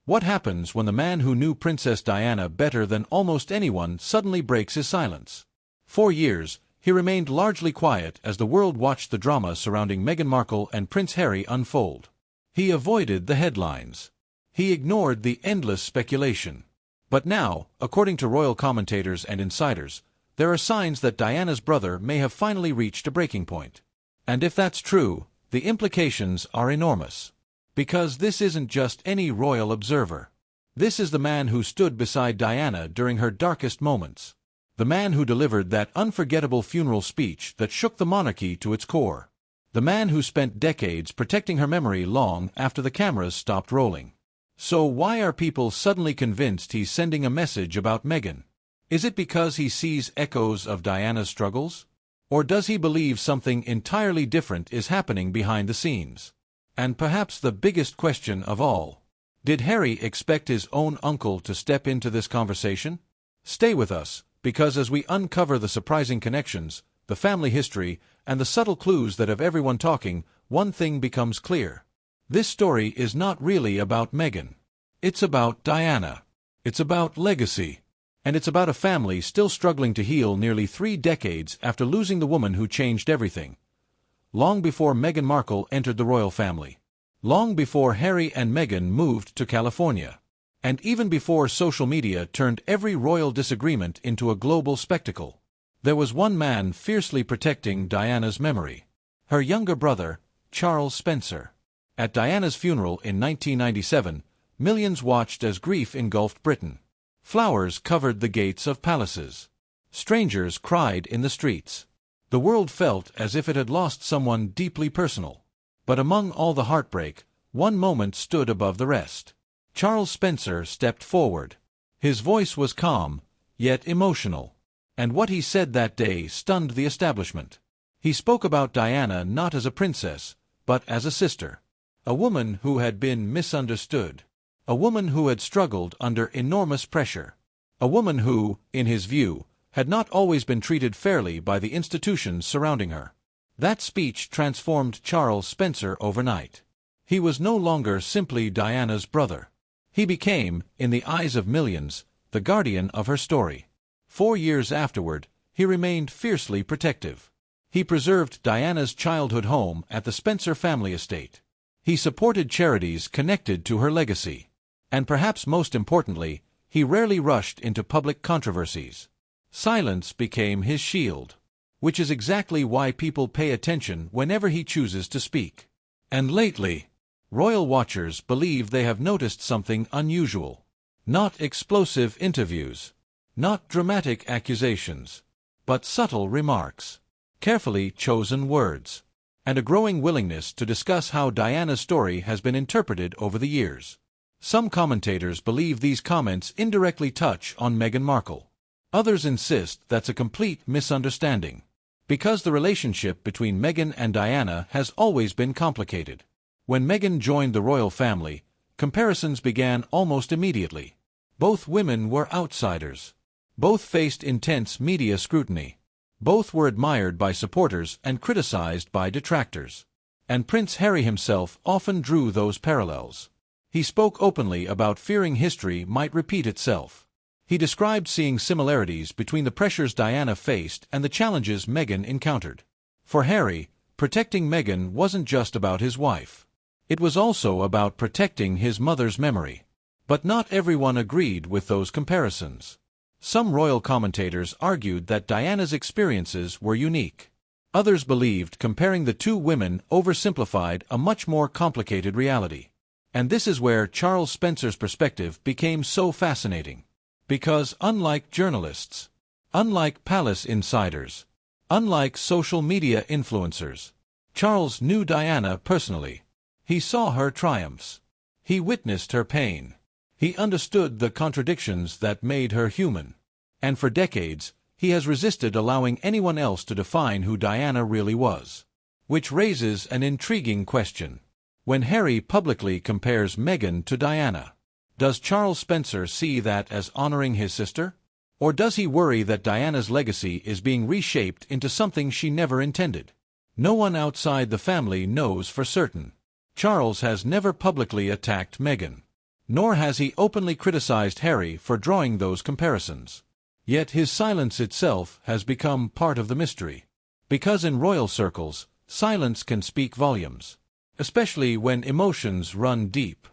What happens when the man who knew Princess Diana better than almost anyone suddenly breaks his silence? For years, he remained largely quiet as the world watched the drama surrounding Meghan Markle and Prince Harry unfold. He avoided the headlines. He ignored the endless speculation. But now, according to royal commentators and insiders, there are signs that Diana's brother may have finally reached a breaking point. And if that's true, the implications are enormous. Because this isn't just any royal observer. This is the man who stood beside Diana during her darkest moments. The man who delivered that unforgettable funeral speech that shook the monarchy to its core. The man who spent decades protecting her memory long after the cameras stopped rolling. So why are people suddenly convinced he's sending a message about Meghan? Is it because he sees echoes of Diana's struggles? Or does he believe something entirely different is happening behind the scenes? And perhaps the biggest question of all, did Harry expect his own uncle to step into this conversation? Stay with us, because as we uncover the surprising connections, the family history, and the subtle clues that have everyone talking, one thing becomes clear. This story is not really about Meghan. It's about Diana. It's about legacy. And it's about a family still struggling to heal nearly 3 decades after losing the woman who changed everything. Long before Meghan Markle entered the royal family. Long before Harry and Meghan moved to California. And even before social media turned every royal disagreement into a global spectacle. There was one man fiercely protecting Diana's memory. Her younger brother, Charles Spencer. At Diana's funeral in 1997, millions watched as grief engulfed Britain. Flowers covered the gates of palaces. Strangers cried in the streets. The world felt as if it had lost someone deeply personal. But among all the heartbreak, one moment stood above the rest. Charles Spencer stepped forward. His voice was calm, yet emotional. And what he said that day stunned the establishment. He spoke about Diana not as a princess, but as a sister. A woman who had been misunderstood. A woman who had struggled under enormous pressure. A woman who, in his view, had not always been treated fairly by the institutions surrounding her. That speech transformed Charles Spencer overnight. He was no longer simply Diana's brother. He became, in the eyes of millions, the guardian of her story. 4 years afterward, he remained fiercely protective. He preserved Diana's childhood home at the Spencer family estate. He supported charities connected to her legacy. And perhaps most importantly, he rarely rushed into public controversies. Silence became his shield. Which is exactly why people pay attention whenever he chooses to speak. And lately, royal watchers believe they have noticed something unusual. Not explosive interviews. Not dramatic accusations. But subtle remarks. Carefully chosen words. And a growing willingness to discuss how Diana's story has been interpreted over the years. Some commentators believe these comments indirectly touch on Meghan Markle. Others insist that's a complete misunderstanding. Because the relationship between Meghan and Diana has always been complicated. When Meghan joined the royal family, comparisons began almost immediately. Both women were outsiders. Both faced intense media scrutiny. Both were admired by supporters and criticized by detractors. And Prince Harry himself often drew those parallels. He spoke openly about fearing history might repeat itself. He described seeing similarities between the pressures Diana faced and the challenges Meghan encountered. For Harry, protecting Meghan wasn't just about his wife. It was also about protecting his mother's memory. But not everyone agreed with those comparisons. Some royal commentators argued that Diana's experiences were unique. Others believed comparing the two women oversimplified a much more complicated reality. And this is where Charles Spencer's perspective became so fascinating. Because unlike journalists, unlike palace insiders, unlike social media influencers, Charles knew Diana personally. He saw her triumphs. He witnessed her pain. He understood the contradictions that made her human. And for decades, he has resisted allowing anyone else to define who Diana really was. Which raises an intriguing question. When Harry publicly compares Meghan to Diana, does Charles Spencer see that as honoring his sister? Or does he worry that Diana's legacy is being reshaped into something she never intended? No one outside the family knows for certain. Charles has never publicly attacked Meghan. nor has he openly criticized Harry for drawing those comparisons. Yet his silence itself has become part of the mystery. Because in royal circles, silence can speak volumes, especially when emotions run deep.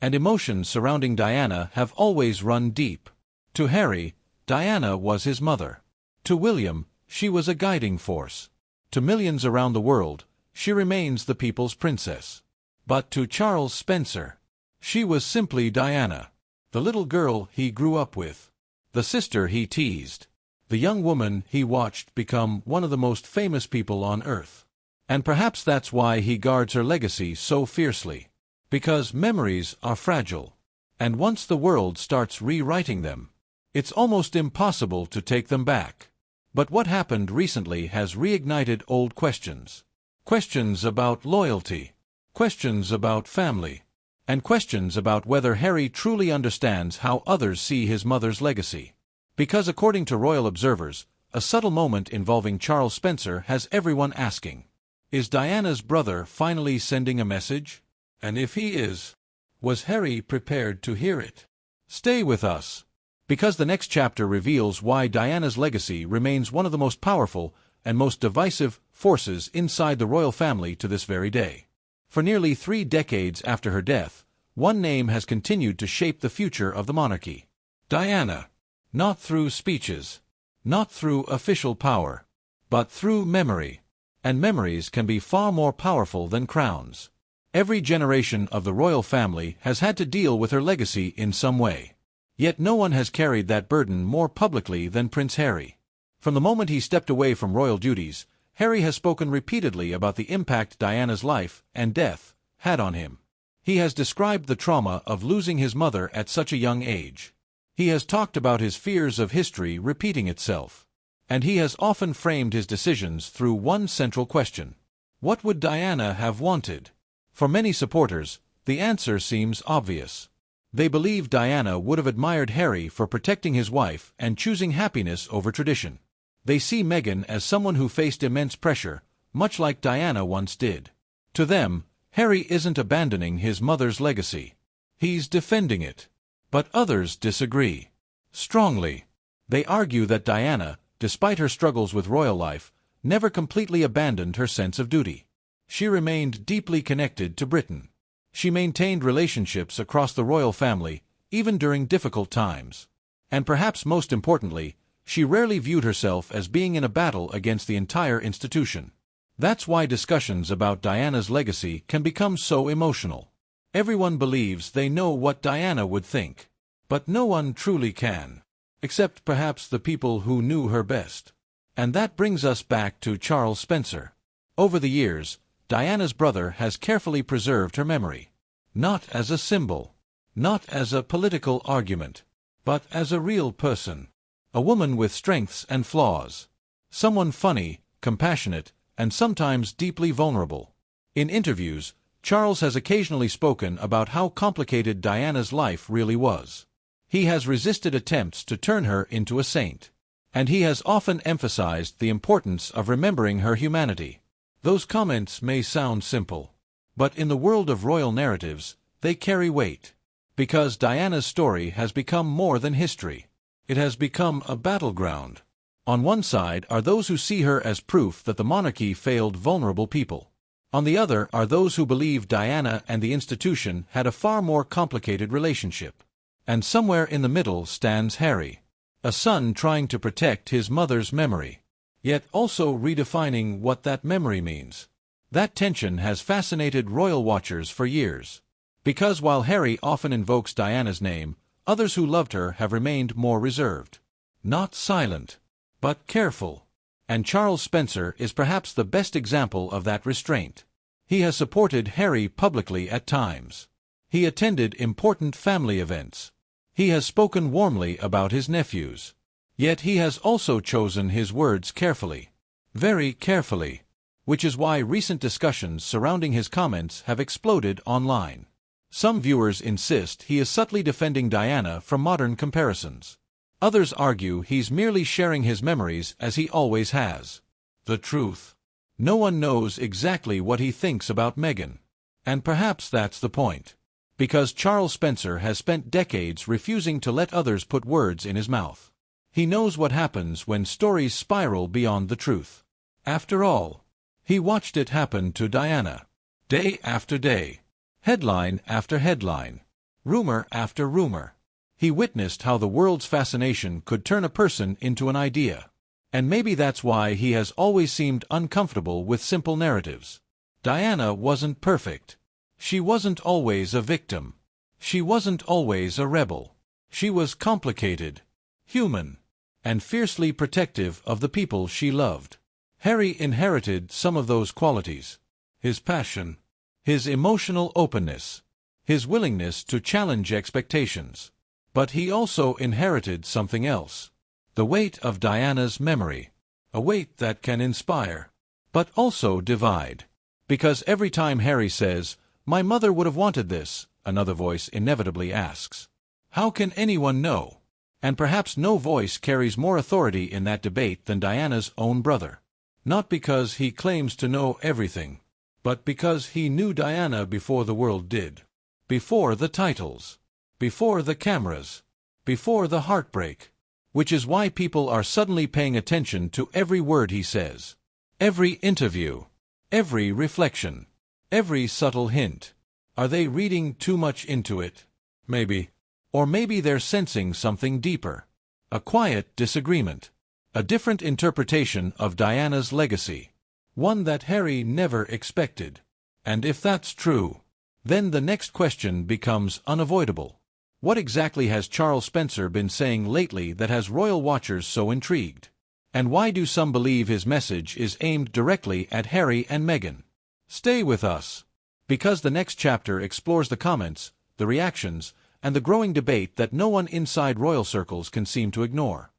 And emotions surrounding Diana have always run deep. To Harry, Diana was his mother. To William, she was a guiding force. To millions around the world, she remains the people's princess. But to Charles Spencer, she was simply Diana, the little girl he grew up with, the sister he teased, the young woman he watched become one of the most famous people on earth. And perhaps that's why he guards her legacy so fiercely. Because memories are fragile, and once the world starts rewriting them, it's almost impossible to take them back. But what happened recently has reignited old questions. Questions about loyalty, questions about family, and questions about whether Harry truly understands how others see his mother's legacy. Because according to royal observers, a subtle moment involving Charles Spencer has everyone asking, is Diana's brother finally sending a message? And if he is, was Harry prepared to hear it? Stay with us, because the next chapter reveals why Diana's legacy remains one of the most powerful and most divisive forces inside the royal family to this very day. For nearly 3 decades after her death, one name has continued to shape the future of the monarchy. Diana. Not through speeches, not through official power, but through memory. And memories can be far more powerful than crowns. Every generation of the royal family has had to deal with her legacy in some way. Yet no one has carried that burden more publicly than Prince Harry. From the moment he stepped away from royal duties, Harry has spoken repeatedly about the impact Diana's life and death had on him. He has described the trauma of losing his mother at such a young age. He has talked about his fears of history repeating itself. And he has often framed his decisions through one central question. What would Diana have wanted? For many supporters, the answer seems obvious. They believe Diana would have admired Harry for protecting his wife and choosing happiness over tradition. They see Meghan as someone who faced immense pressure, much like Diana once did. To them, Harry isn't abandoning his mother's legacy. He's defending it. But others disagree. Strongly. They argue that Diana, despite her struggles with royal life, never completely abandoned her sense of duty. She remained deeply connected to Britain. She maintained relationships across the royal family, even during difficult times. And perhaps most importantly, she rarely viewed herself as being in a battle against the entire institution. That's why discussions about Diana's legacy can become so emotional. Everyone believes they know what Diana would think. But no one truly can. Except perhaps the people who knew her best. And that brings us back to Charles Spencer. Over the years, Diana's brother has carefully preserved her memory. Not as a symbol. Not as a political argument. But as a real person. A woman with strengths and flaws. Someone funny, compassionate, and sometimes deeply vulnerable. In interviews, Charles has occasionally spoken about how complicated Diana's life really was. He has resisted attempts to turn her into a saint. And he has often emphasized the importance of remembering her humanity. Those comments may sound simple. But in the world of royal narratives, they carry weight. Because Diana's story has become more than history. It has become a battleground. On one side are those who see her as proof that the monarchy failed vulnerable people. On the other are those who believe Diana and the institution had a far more complicated relationship. And somewhere in the middle stands Harry, a son trying to protect his mother's memory, yet also redefining what that memory means. That tension has fascinated royal watchers for years. Because while Harry often invokes Diana's name, others who loved her have remained more reserved. Not silent, but careful. And Charles Spencer is perhaps the best example of that restraint. He has supported Harry publicly at times. He attended important family events. He has spoken warmly about his nephews. Yet he has also chosen his words carefully. Very carefully. Which is why recent discussions surrounding his comments have exploded online. Some viewers insist he is subtly defending Diana from modern comparisons. Others argue he's merely sharing his memories as he always has. The truth. No one knows exactly what he thinks about Meghan. And perhaps that's the point. Because Charles Spencer has spent decades refusing to let others put words in his mouth. He knows what happens when stories spiral beyond the truth. After all, he watched it happen to Diana. Day after day. Headline after headline. Rumor after rumor. He witnessed how the world's fascination could turn a person into an idea. And maybe that's why he has always seemed uncomfortable with simple narratives. Diana wasn't perfect. She wasn't always a victim. She wasn't always a rebel. She was complicated, human, and fiercely protective of the people she loved. Harry inherited some of those qualities. His passion, his emotional openness, his willingness to challenge expectations. But he also inherited something else. The weight of Diana's memory. A weight that can inspire, but also divide. Because every time Harry says, "My mother would have wanted this," another voice inevitably asks, "How can anyone know?" And perhaps no voice carries more authority in that debate than Diana's own brother. Not because he claims to know everything, but because he knew Diana before the world did. Before the titles. Before the cameras. Before the heartbreak. Which is why people are suddenly paying attention to every word he says. Every interview. Every reflection. Every subtle hint. Are they reading too much into it? Maybe. Or maybe they're sensing something deeper. A quiet disagreement. A different interpretation of Diana's legacy. One that Harry never expected. And if that's true, then the next question becomes unavoidable. What exactly has Charles Spencer been saying lately that has royal watchers so intrigued? And why do some believe his message is aimed directly at Harry and Meghan? Stay with us. Because the next chapter explores the comments, the reactions, and the growing debate that no one inside royal circles can seem to ignore.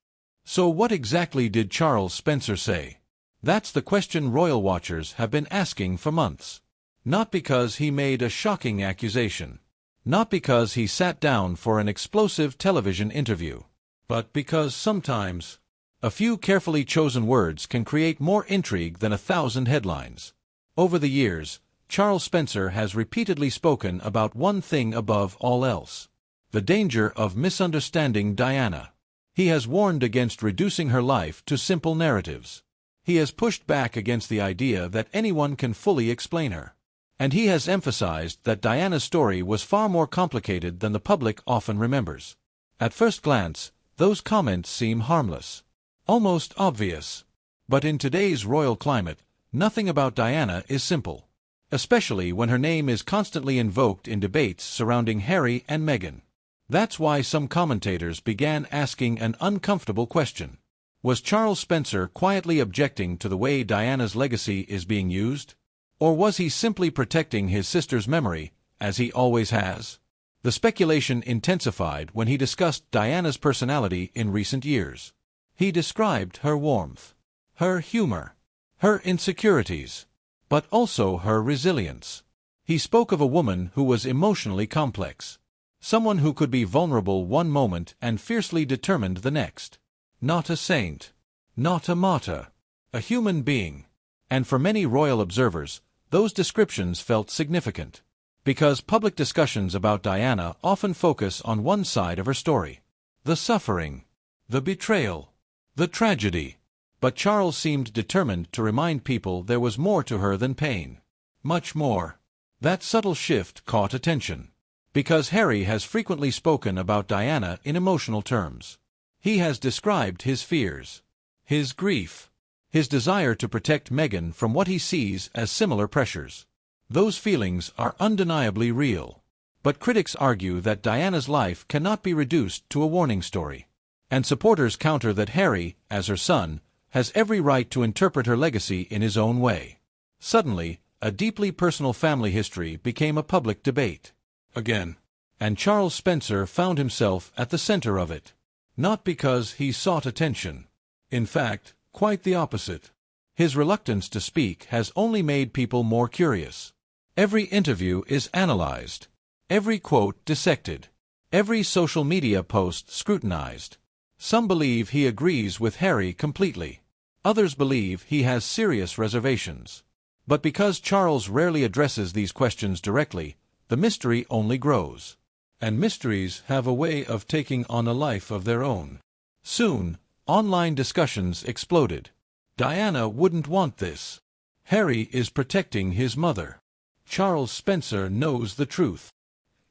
So what exactly did Charles Spencer say? That's the question royal watchers have been asking for months. Not because he made a shocking accusation. Not because he sat down for an explosive television interview. But because sometimes a few carefully chosen words can create more intrigue than 1,000 headlines. Over the years, Charles Spencer has repeatedly spoken about one thing above all else: the danger of misunderstanding Diana. He has warned against reducing her life to simple narratives. He has pushed back against the idea that anyone can fully explain her. And he has emphasized that Diana's story was far more complicated than the public often remembers. At first glance, those comments seem harmless. Almost obvious. But in today's royal climate, nothing about Diana is simple. Especially when her name is constantly invoked in debates surrounding Harry and Meghan. That's why some commentators began asking an uncomfortable question. Was Charles Spencer quietly objecting to the way Diana's legacy is being used? Or was he simply protecting his sister's memory, as he always has? The speculation intensified when he discussed Diana's personality in recent years. He described her warmth, her humor, her insecurities, but also her resilience. He spoke of a woman who was emotionally complex. Someone who could be vulnerable one moment and fiercely determined the next. Not a saint. Not a martyr. A human being. And for many royal observers, those descriptions felt significant. Because public discussions about Diana often focus on one side of her story. The suffering. The betrayal. The tragedy. But Charles seemed determined to remind people there was more to her than pain. Much more. That subtle shift caught attention. Because Harry has frequently spoken about Diana in emotional terms. He has described his fears, his grief, his desire to protect Meghan from what he sees as similar pressures. Those feelings are undeniably real. But critics argue that Diana's life cannot be reduced to a warning story. And supporters counter that Harry, as her son, has every right to interpret her legacy in his own way. Suddenly, a deeply personal family history became a public debate. Again. And Charles Spencer found himself at the center of it. Not because he sought attention. In fact, quite the opposite. His reluctance to speak has only made people more curious. Every interview is analyzed. Every quote dissected. Every social media post scrutinized. Some believe he agrees with Harry completely. Others believe he has serious reservations. But because Charles rarely addresses these questions directly, the mystery only grows. And mysteries have a way of taking on a life of their own. Soon, online discussions exploded. Diana wouldn't want this. Harry is protecting his mother. Charles Spencer knows the truth.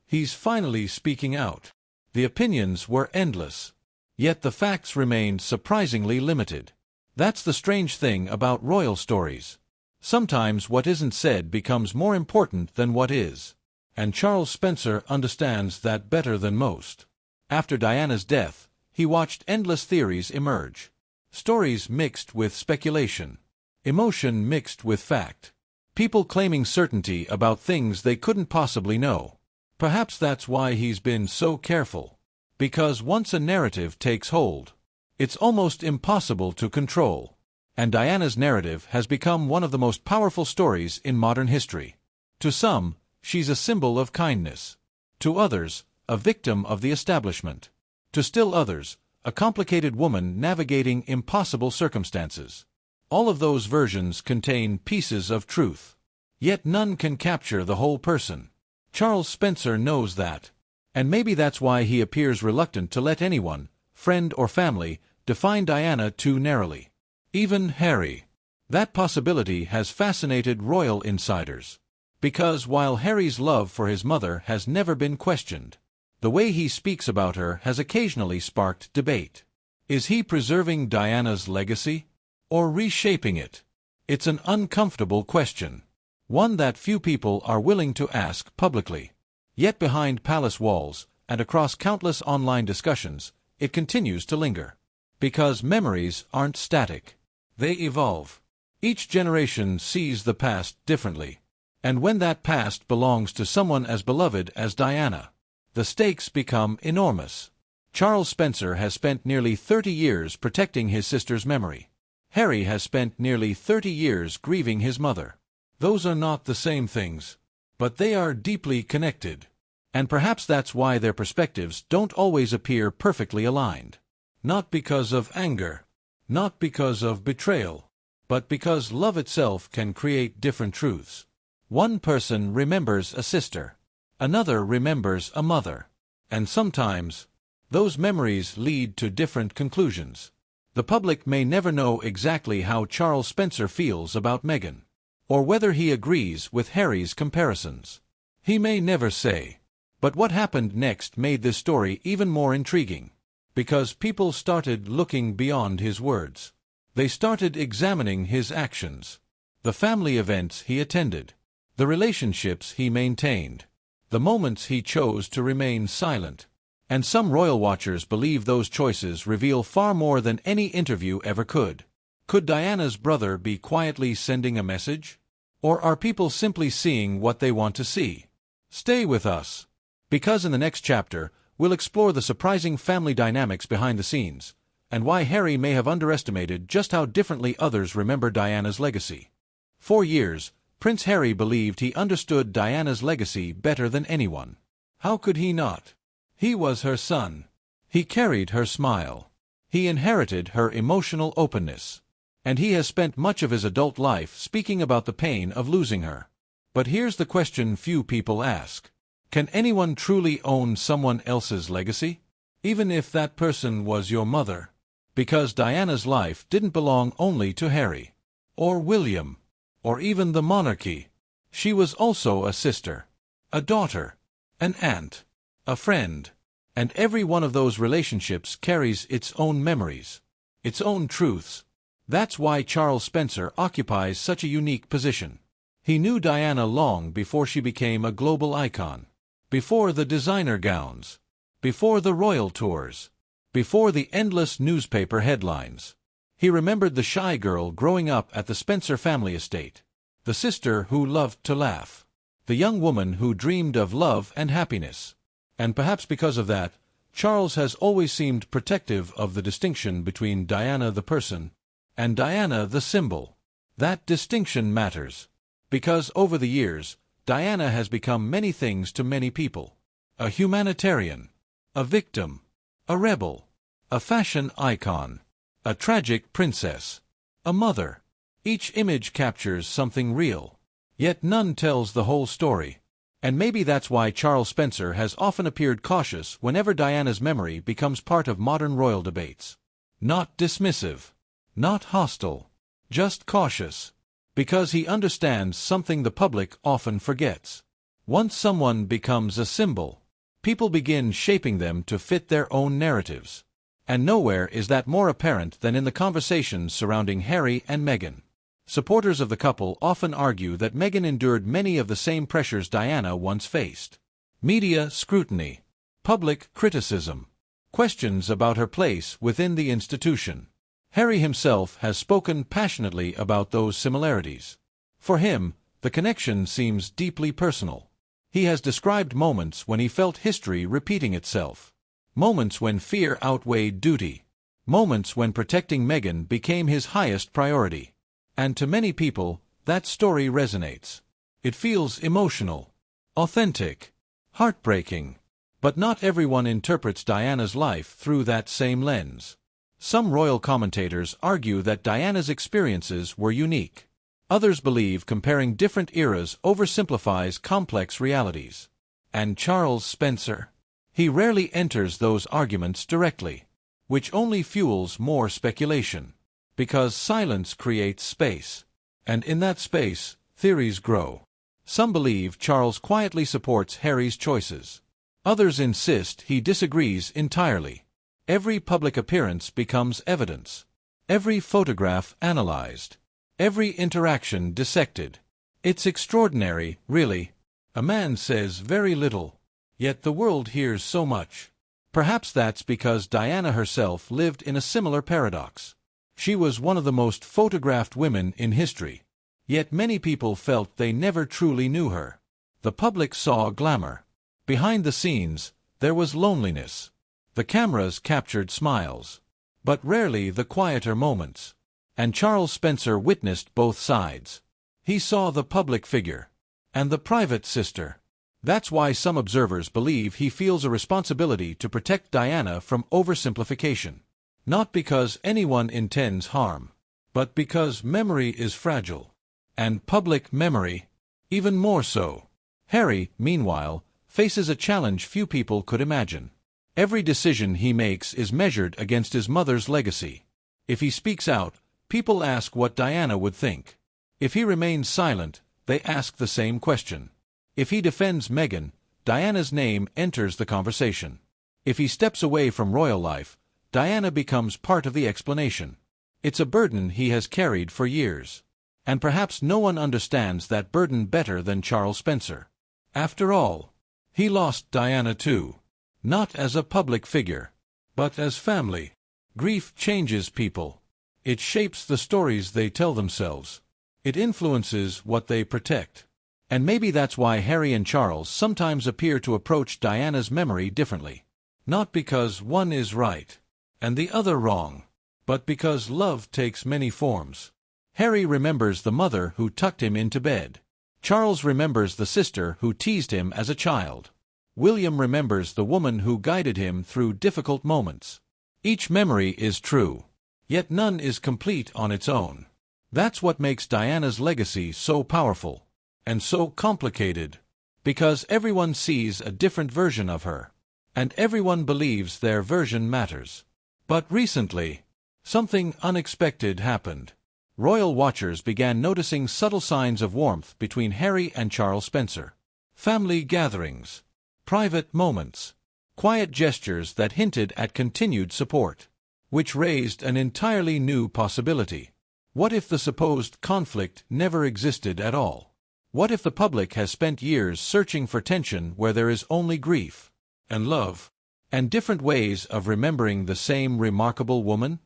He's finally speaking out. The opinions were endless. Yet the facts remained surprisingly limited. That's the strange thing about royal stories. Sometimes what isn't said becomes more important than what is. And Charles Spencer understands that better than most. After Diana's death, he watched endless theories emerge. Stories mixed with speculation. Emotion mixed with fact. People claiming certainty about things they couldn't possibly know. Perhaps that's why he's been so careful. Because once a narrative takes hold, it's almost impossible to control. And Diana's narrative has become one of the most powerful stories in modern history. To some, she's a symbol of kindness. To others, a victim of the establishment. To still others, a complicated woman navigating impossible circumstances. All of those versions contain pieces of truth. Yet none can capture the whole person. Charles Spencer knows that. And maybe that's why he appears reluctant to let anyone, friend or family, define Diana too narrowly. Even Harry. That possibility has fascinated royal insiders. Because while Harry's love for his mother has never been questioned, the way he speaks about her has occasionally sparked debate. Is he preserving Diana's legacy? Or reshaping it? It's an uncomfortable question. One that few people are willing to ask publicly. Yet behind palace walls, and across countless online discussions, it continues to linger. Because memories aren't static. They evolve. Each generation sees the past differently. And when that past belongs to someone as beloved as Diana, the stakes become enormous. Charles Spencer has spent nearly 30 years protecting his sister's memory. Harry has spent nearly 30 years grieving his mother. Those are not the same things, but they are deeply connected. And perhaps that's why their perspectives don't always appear perfectly aligned. Not because of anger, not because of betrayal, but because love itself can create different truths. One person remembers a sister, another remembers a mother, and sometimes those memories lead to different conclusions. The public may never know exactly how Charles Spencer feels about Meghan, or whether he agrees with Harry's comparisons. He may never say. But what happened next made this story even more intriguing. Because people started looking beyond his words. They started examining his actions. The family events he attended. The relationships he maintained. The moments he chose to remain silent. And some royal watchers believe those choices reveal far more than any interview ever could. Could Diana's brother be quietly sending a message? Or are people simply seeing what they want to see? Stay with us. Because in the next chapter, we'll explore the surprising family dynamics behind the scenes, and why Harry may have underestimated just how differently others remember Diana's legacy. For years, Prince Harry believed he understood Diana's legacy better than anyone. How could he not? He was her son. He carried her smile. He inherited her emotional openness. And he has spent much of his adult life speaking about the pain of losing her. But here's the question few people ask. Can anyone truly own someone else's legacy? Even if that person was your mother? Because Diana's life didn't belong only to Harry, or William, or even the monarchy. She was also a sister, a daughter, an aunt, a friend. And every one of those relationships carries its own memories, its own truths. That's why Charles Spencer occupies such a unique position. He knew Diana long before she became a global icon. Before the designer gowns. Before the royal tours. Before the endless newspaper headlines. He remembered the shy girl growing up at the Spencer family estate. The sister who loved to laugh. The young woman who dreamed of love and happiness. And perhaps because of that, Charles has always seemed protective of the distinction between Diana the person and Diana the symbol. That distinction matters. Because over the years, Diana has become many things to many people. A humanitarian. A victim. A rebel. A fashion icon. A tragic princess. A mother. Each image captures something real. Yet none tells the whole story. And maybe that's why Charles Spencer has often appeared cautious whenever Diana's memory becomes part of modern royal debates. Not dismissive. Not hostile. Just cautious. Because he understands something the public often forgets. Once someone becomes a symbol, people begin shaping them to fit their own narratives. And nowhere is that more apparent than in the conversations surrounding Harry and Meghan. Supporters of the couple often argue that Meghan endured many of the same pressures Diana once faced. Media scrutiny, public criticism, questions about her place within the institution. Harry himself has spoken passionately about those similarities. For him, the connection seems deeply personal. He has described moments when he felt history repeating itself. Moments when fear outweighed duty. Moments when protecting Meghan became his highest priority. And to many people, that story resonates. It feels emotional, authentic, heartbreaking. But not everyone interprets Diana's life through that same lens. Some royal commentators argue that Diana's experiences were unique. Others believe comparing different eras oversimplifies complex realities. And Charles Spencer? He rarely enters those arguments directly, which only fuels more speculation. Because silence creates space. And in that space, theories grow. Some believe Charles quietly supports Harry's choices. Others insist he disagrees entirely. Every public appearance becomes evidence. Every photograph analyzed. Every interaction dissected. It's extraordinary, really. A man says very little, yet the world hears so much. Perhaps that's because Diana herself lived in a similar paradox. She was one of the most photographed women in history. Yet many people felt they never truly knew her. The public saw glamour. Behind the scenes, there was loneliness. The cameras captured smiles, but rarely the quieter moments. And Charles Spencer witnessed both sides. He saw the public figure and the private sister. That's why some observers believe he feels a responsibility to protect Diana from oversimplification. Not because anyone intends harm, but because memory is fragile. And public memory, even more so. Harry, meanwhile, faces a challenge few people could imagine. Every decision he makes is measured against his mother's legacy. If he speaks out, people ask what Diana would think. If he remains silent, they ask the same question. If he defends Meghan, Diana's name enters the conversation. If he steps away from royal life, Diana becomes part of the explanation. It's a burden he has carried for years. And perhaps no one understands that burden better than Charles Spencer. After all, he lost Diana too. Not as a public figure, but as family. Grief changes people. It shapes the stories they tell themselves. It influences what they protect. And maybe that's why Harry and Charles sometimes appear to approach Diana's memory differently. Not because one is right and the other wrong, but because love takes many forms. Harry remembers the mother who tucked him into bed. Charles remembers the sister who teased him as a child. William remembers the woman who guided him through difficult moments. Each memory is true, yet none is complete on its own. That's what makes Diana's legacy so powerful, and so complicated, because everyone sees a different version of her, and everyone believes their version matters. But recently, something unexpected happened. Royal watchers began noticing subtle signs of warmth between Harry and Charles Spencer. Family gatherings, private moments, quiet gestures that hinted at continued support, which raised an entirely new possibility. What if the supposed conflict never existed at all? What if the public has spent years searching for tension where there is only grief and love, and different ways of remembering the same remarkable woman?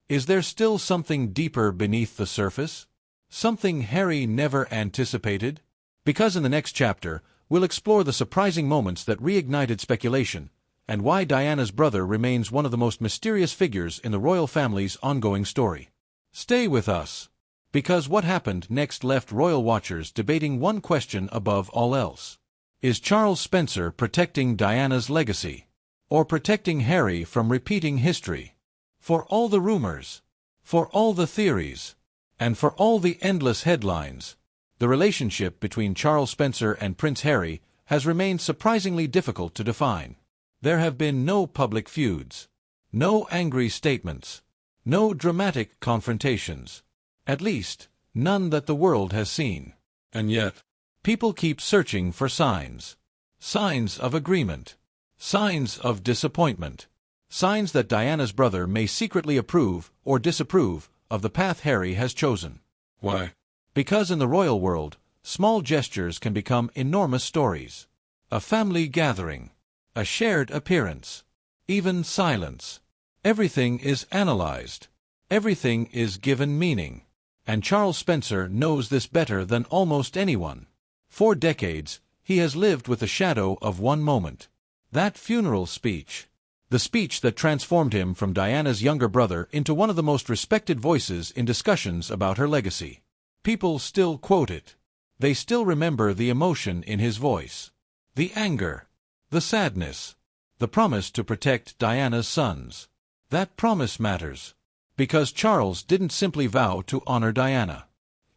Is there still something deeper beneath the surface? Something Harry never anticipated? Because in the next chapter, we'll explore the surprising moments that reignited speculation, and why Diana's brother remains one of the most mysterious figures in the royal family's ongoing story. Stay with us, because what happened next left royal watchers debating one question above all else. Is Charles Spencer protecting Diana's legacy, or protecting Harry from repeating history? For all the rumors, for all the theories, and for all the endless headlines, The relationship between Charles Spencer and Prince Harry has remained surprisingly difficult to define. There have been no public feuds, no angry statements, no dramatic confrontations. At least, none that the world has seen. And yet, people keep searching for signs. Signs of agreement. Signs of disappointment. Signs that Diana's brother may secretly approve or disapprove of the path Harry has chosen. Why? Because in the royal world, small gestures can become enormous stories. A family gathering, a shared appearance, even silence. Everything is analyzed. Everything is given meaning. And Charles Spencer knows this better than almost anyone. For decades, he has lived with the shadow of one moment. That funeral speech. The speech that transformed him from Diana's younger brother into one of the most respected voices in discussions about her legacy. People still quote it. They still remember the emotion in his voice. The anger. The sadness. The promise to protect Diana's sons. That promise matters. Because Charles didn't simply vow to honor Diana.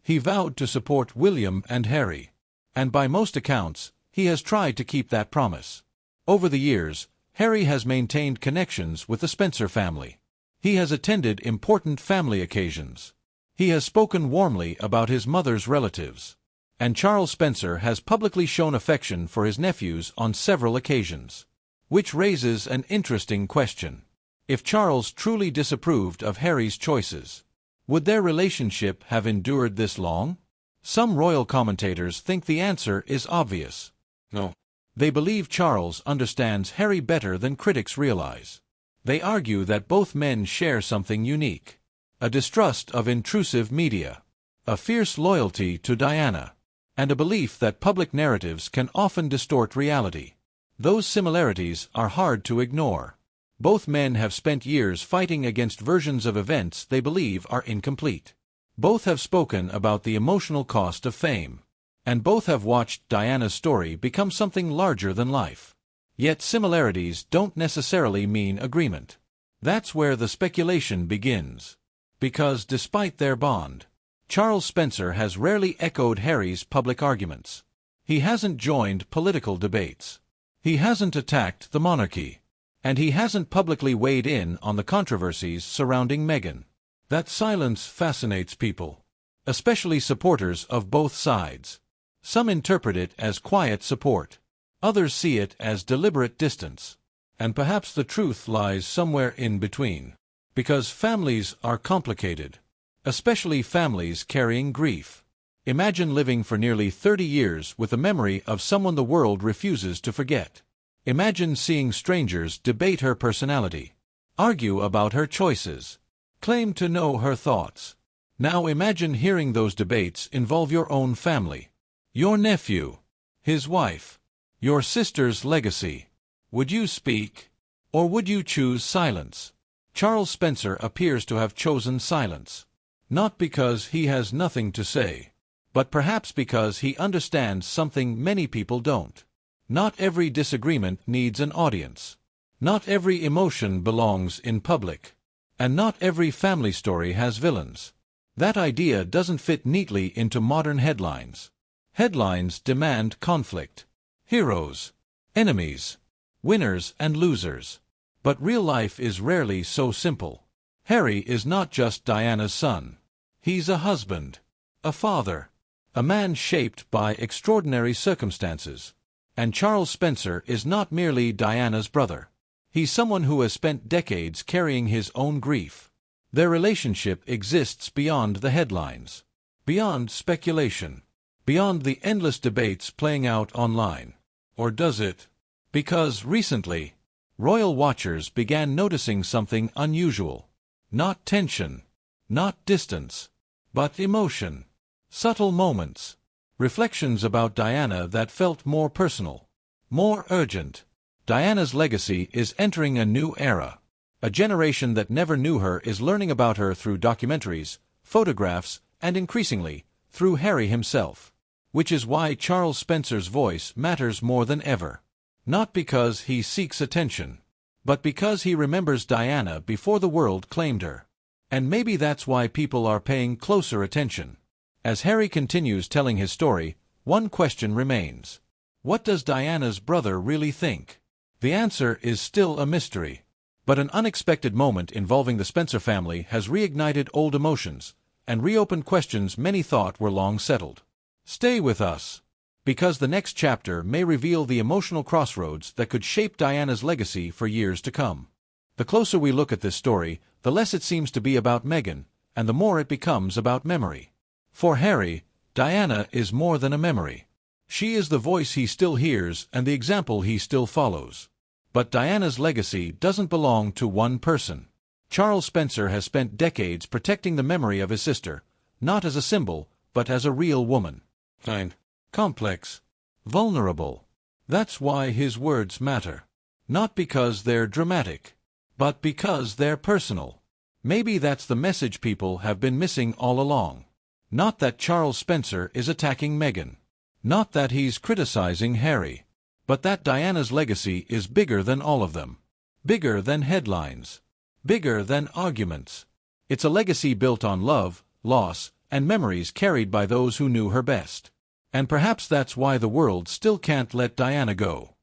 He vowed to support William and Harry. And by most accounts, he has tried to keep that promise. Over the years, Harry has maintained connections with the Spencer family. He has attended important family occasions. He has spoken warmly about his mother's relatives. And Charles Spencer has publicly shown affection for his nephews on several occasions. Which raises an interesting question. If Charles truly disapproved of Harry's choices, would their relationship have endured this long? Some royal commentators think the answer is obvious. No. They believe Charles understands Harry better than critics realize. They argue that both men share something unique. A distrust of intrusive media, a fierce loyalty to Diana, and a belief that public narratives can often distort reality. Those similarities are hard to ignore. Both men have spent years fighting against versions of events they believe are incomplete. Both have spoken about the emotional cost of fame. And both have watched Diana's story become something larger than life. Yet similarities don't necessarily mean agreement. That's where the speculation begins. Because despite their bond, Charles Spencer has rarely echoed Harry's public arguments. He hasn't joined political debates. He hasn't attacked the monarchy. And he hasn't publicly weighed in on the controversies surrounding Meghan. That silence fascinates people, especially supporters of both sides. Some interpret it as quiet support. Others see it as deliberate distance. And perhaps the truth lies somewhere in between. Because families are complicated. Especially families carrying grief. Imagine living for nearly 30 years with the memory of someone the world refuses to forget. Imagine seeing strangers debate her personality, argue about her choices, claim to know her thoughts. Now imagine hearing those debates involve your own family. Your nephew, his wife, your sister's legacy. Would you speak, or would you choose silence? Charles Spencer appears to have chosen silence. Not because he has nothing to say, but perhaps because he understands something many people don't. Not every disagreement needs an audience. Not every emotion belongs in public. And not every family story has villains. That idea doesn't fit neatly into modern headlines. Headlines demand conflict. Heroes, enemies, winners and losers. But real life is rarely so simple. Harry is not just Diana's son. He's a husband, a father, a man shaped by extraordinary circumstances. And Charles Spencer is not merely Diana's brother. He's someone who has spent decades carrying his own grief. Their relationship exists beyond the headlines, beyond speculation, beyond the endless debates playing out online. Or does it? Because recently, royal watchers began noticing something unusual. Not tension, not distance, but emotion. Subtle moments. Reflections about Diana that felt more personal, more urgent. Diana's legacy is entering a new era. A generation that never knew her is learning about her through documentaries, photographs, and increasingly, through Harry himself. Which is why Charles Spencer's voice matters more than ever. Not because he seeks attention, but because he remembers Diana before the world claimed her. And maybe that's why people are paying closer attention. As Harry continues telling his story, one question remains. What does Diana's brother really think? The answer is still a mystery. But an unexpected moment involving the Spencer family has reignited old emotions and reopened questions many thought were long settled. Stay with us, because the next chapter may reveal the emotional crossroads that could shape Diana's legacy for years to come. The closer we look at this story, the less it seems to be about Meghan, and the more it becomes about memory. For Harry, Diana is more than a memory. She is the voice he still hears and the example he still follows. But Diana's legacy doesn't belong to one person. Charles Spencer has spent decades protecting the memory of his sister, not as a symbol, but as a real woman. Kind, complex, vulnerable. That's why his words matter. Not because they're dramatic, but because they're personal. Maybe that's the message people have been missing all along. Not that Charles Spencer is attacking Meghan. Not that he's criticizing Harry. But that Diana's legacy is bigger than all of them. Bigger than headlines. Bigger than arguments. It's a legacy built on love, loss, and memories carried by those who knew her best. And perhaps that's why the world still can't let Diana go.